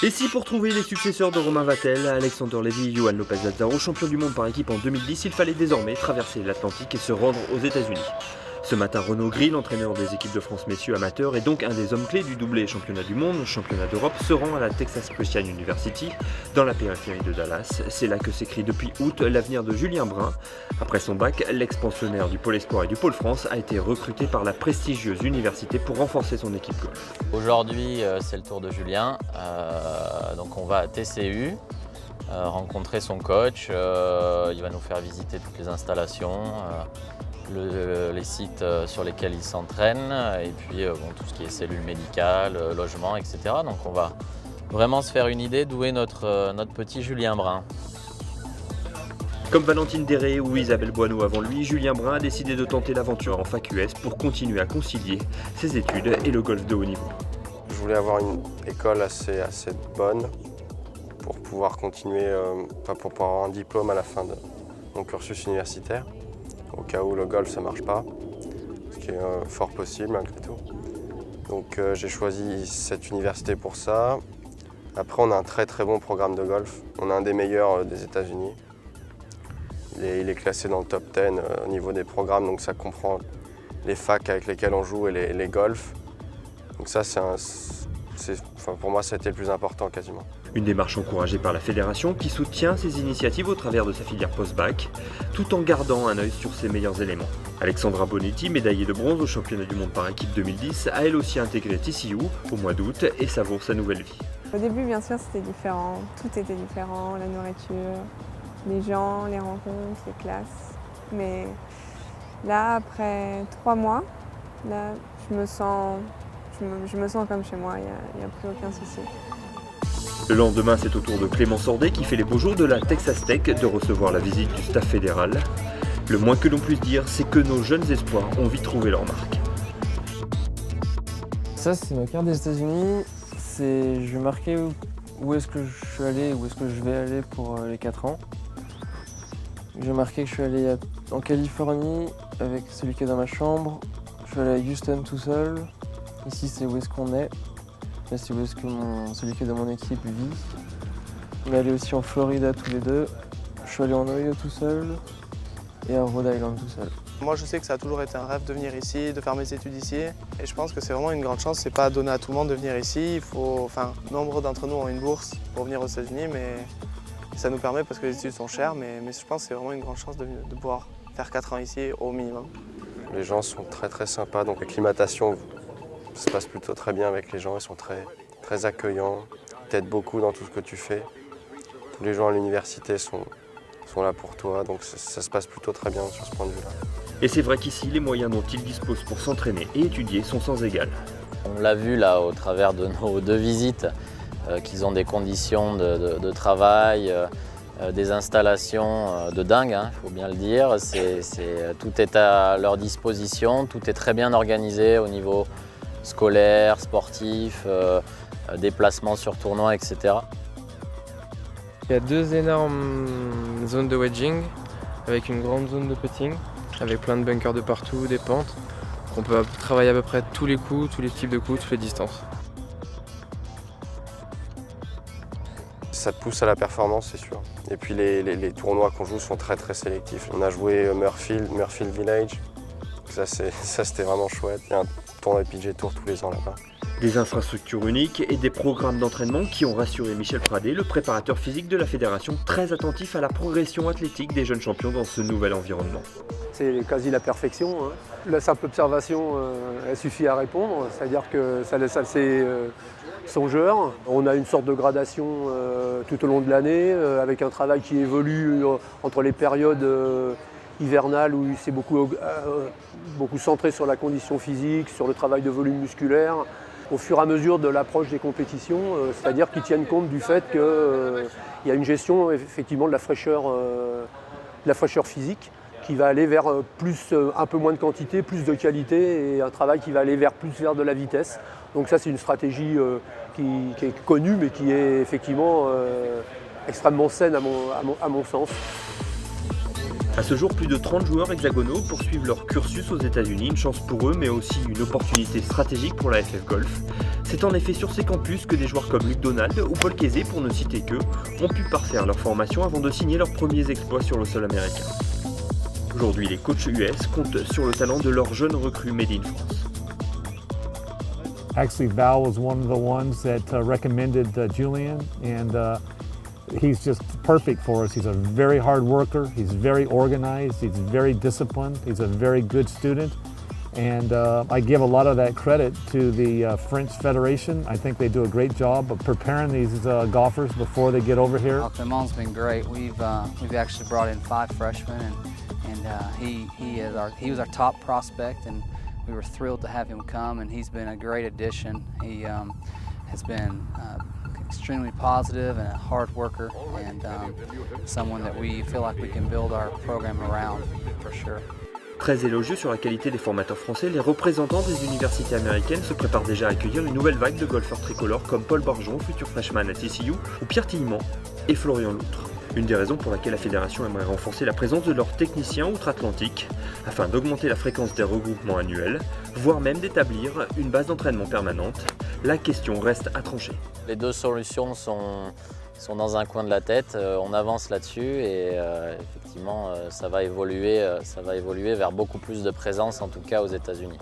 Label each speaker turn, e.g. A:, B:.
A: Et si pour trouver les successeurs de Romain Vatel, Alexander Lévy et Johan Lopez Lazzaro, champion du monde par équipe en 2010, il fallait désormais traverser l'Atlantique et se rendre aux États-Unis. Ce matin, Renaud Gris, l'entraîneur des équipes de France messieurs amateurs et donc un des hommes clés du doublé championnat du monde, championnat d'Europe, se rend à la Texas Christian University, dans la périphérie de Dallas. C'est là que s'écrit depuis août l'avenir de Julien Brun. Après son bac, l'ex-pensionnaire du Pôle Espoir et du Pôle France a été recruté par la prestigieuse université pour renforcer son équipe golf.
B: Aujourd'hui, c'est le tour de Julien. Donc on va à TCU, rencontrer son coach. Il va nous faire visiter toutes les installations. Les sites sur lesquels il s'entraîne et puis tout ce qui est cellules médicales, logement, etc. Donc on va vraiment se faire une idée d'où est notre petit Julien Brun.
A: Comme Valentine Déré ou Isabelle Boineau avant lui, Julien Brun a décidé de tenter l'aventure en Fac US pour continuer à concilier ses études et le golf de haut niveau.
C: Je voulais avoir une école assez bonne pour pouvoir continuer, pour pouvoir avoir un diplôme à la fin de mon cursus universitaire. Au cas où le golf ça marche pas, ce qui est fort possible malgré tout. Donc j'ai choisi cette université pour ça. Après on a un très bon programme de golf. On a un des meilleurs des États-Unis. Il est classé dans le top 10 au niveau des programmes, donc ça comprend les facs avec lesquels on joue et les golfs. Donc ça pour moi c'était le plus important quasiment.
A: Une démarche encouragée par la fédération qui soutient ces initiatives au travers de sa filière post-bac, tout en gardant un œil sur ses meilleurs éléments. Alexandra Bonetti, médaillée de bronze au championnat du monde par équipe 2010, a elle aussi intégré TCU au mois d'août et savoure sa nouvelle vie.
D: Au début, bien sûr, c'était différent. Tout était différent, la nourriture, les gens, les rencontres, les classes. Mais là, après 3 mois, là, je me sens comme chez moi, il n'y a plus aucun souci.
A: Le lendemain, c'est au tour de Clément Sordet qui fait les beaux jours de la Texas Tech de recevoir la visite du staff fédéral. Le moins que l'on puisse dire, c'est que nos jeunes espoirs ont vite trouvé leur marque.
E: Ça, c'est ma carte des États-Unis. Je vais marquer où est-ce que je suis allé, où est-ce que je vais aller pour les 4 ans. Je vais marquer que je suis allé en Californie avec celui qui est dans ma chambre. Je suis allé à Houston tout seul. Ici, c'est où est-ce qu'on est. Là, c'est où est-ce que celui qui est dans mon équipe vit. On est allé aussi en Florida tous les deux. Je suis allé en Ohio tout seul et à Rhode Island tout seul.
F: Moi, je sais que ça a toujours été un rêve de venir ici, de faire mes études ici. Et je pense que c'est vraiment une grande chance. C'est pas donné à tout le monde de venir ici. Nombre d'entre nous ont une bourse pour venir aux États-Unis, mais ça nous permet parce que les études sont chères. Mais je pense que c'est vraiment une grande chance de pouvoir faire 4 ans ici au minimum.
C: Les gens sont très sympas, donc l'acclimatation se passe plutôt très bien avec les gens. Ils sont très accueillants, t'aident beaucoup dans tout ce que tu fais. Tous les gens à l'université sont là pour toi, donc ça se passe plutôt très bien sur ce point de vue-là.
A: Et c'est vrai qu'ici, les moyens dont ils disposent pour s'entraîner et étudier sont sans égal.
B: On l'a vu là au travers de nos 2 visites, qu'ils ont des conditions de travail, des installations de dingue, il faut bien le dire. Tout est à leur disposition, tout est très bien organisé au niveau scolaire, sportif, déplacements sur tournoi, etc.
E: Il y a 2 énormes zones de wedging avec une grande zone de putting, avec plein de bunkers de partout, des pentes. On peut travailler à peu près tous les coups, tous les types de coups, toutes les distances.
C: Ça te pousse à la performance, c'est sûr. Et puis les tournois qu'on joue sont très sélectifs. On a joué Murfield Village. Ça c'était vraiment chouette. Il y a un tournoi PGA Tour tous les ans là-bas.
A: Des infrastructures uniques et des programmes d'entraînement qui ont rassuré Michel Pradé, le préparateur physique de la fédération, très attentif à la progression athlétique des jeunes champions dans ce nouvel environnement.
G: C'est quasi la perfection. La simple observation, elle suffit à répondre, c'est-à-dire que ça laisse assez songeur. On a une sorte de gradation tout au long de l'année, avec un travail qui évolue entre les périodes hivernales où c'est beaucoup centré sur la condition physique, sur le travail de volume musculaire, au fur et à mesure de l'approche des compétitions, c'est-à-dire qu'ils tiennent compte du fait qu'il y a une gestion effectivement de la fraîcheur physique qui va aller vers un peu moins de quantité, plus de qualité et un travail qui va aller plus vers de la vitesse. Donc ça c'est une stratégie qui est connue mais qui est effectivement extrêmement saine à mon sens.
A: À ce jour, plus de 30 joueurs hexagonaux poursuivent leur cursus aux États-Unis, une chance pour eux, mais aussi une opportunité stratégique pour la FF Golf. C'est en effet sur ces campus que des joueurs comme Luc Donald ou Paul Kézé, pour ne citer qu'eux, ont pu parfaire leur formation avant de signer leurs premiers exploits sur le sol américain. Aujourd'hui, les coachs US comptent sur le talent de leurs jeunes recrues made in France.
H: Actually, Val was one of the ones that recommended Julian, and he's just perfect for us. He's a very hard worker, he's very organized, he's very disciplined, he's a very good student. And I give a lot of that credit to the French Federation. I think they do a great job of preparing these golfers before they get over here.
I: Clement's been great. We've actually brought in 5 freshmen, and he was our top prospect, and we were thrilled to have him come. And he's been a great addition. He has been extremely positive and a hard worker, and someone that we feel like we can build our program around for sure.
A: Très élogieux sur la qualité des formateurs français, les représentants des universités américaines se préparent déjà à accueillir une nouvelle vague de golfeurs tricolores comme Paul Barjon, futur freshman à TCU, ou Pierre Tillement et Florian Loutre. Une des raisons pour laquelle la fédération aimerait renforcer la présence de leurs techniciens outre-Atlantique, afin d'augmenter la fréquence des regroupements annuels, voire même d'établir une base d'entraînement permanente. La question reste à trancher.
B: Les deux solutions sont dans un coin de la tête, on avance là-dessus et effectivement ça va évoluer vers beaucoup plus de présence, en tout cas aux États-Unis.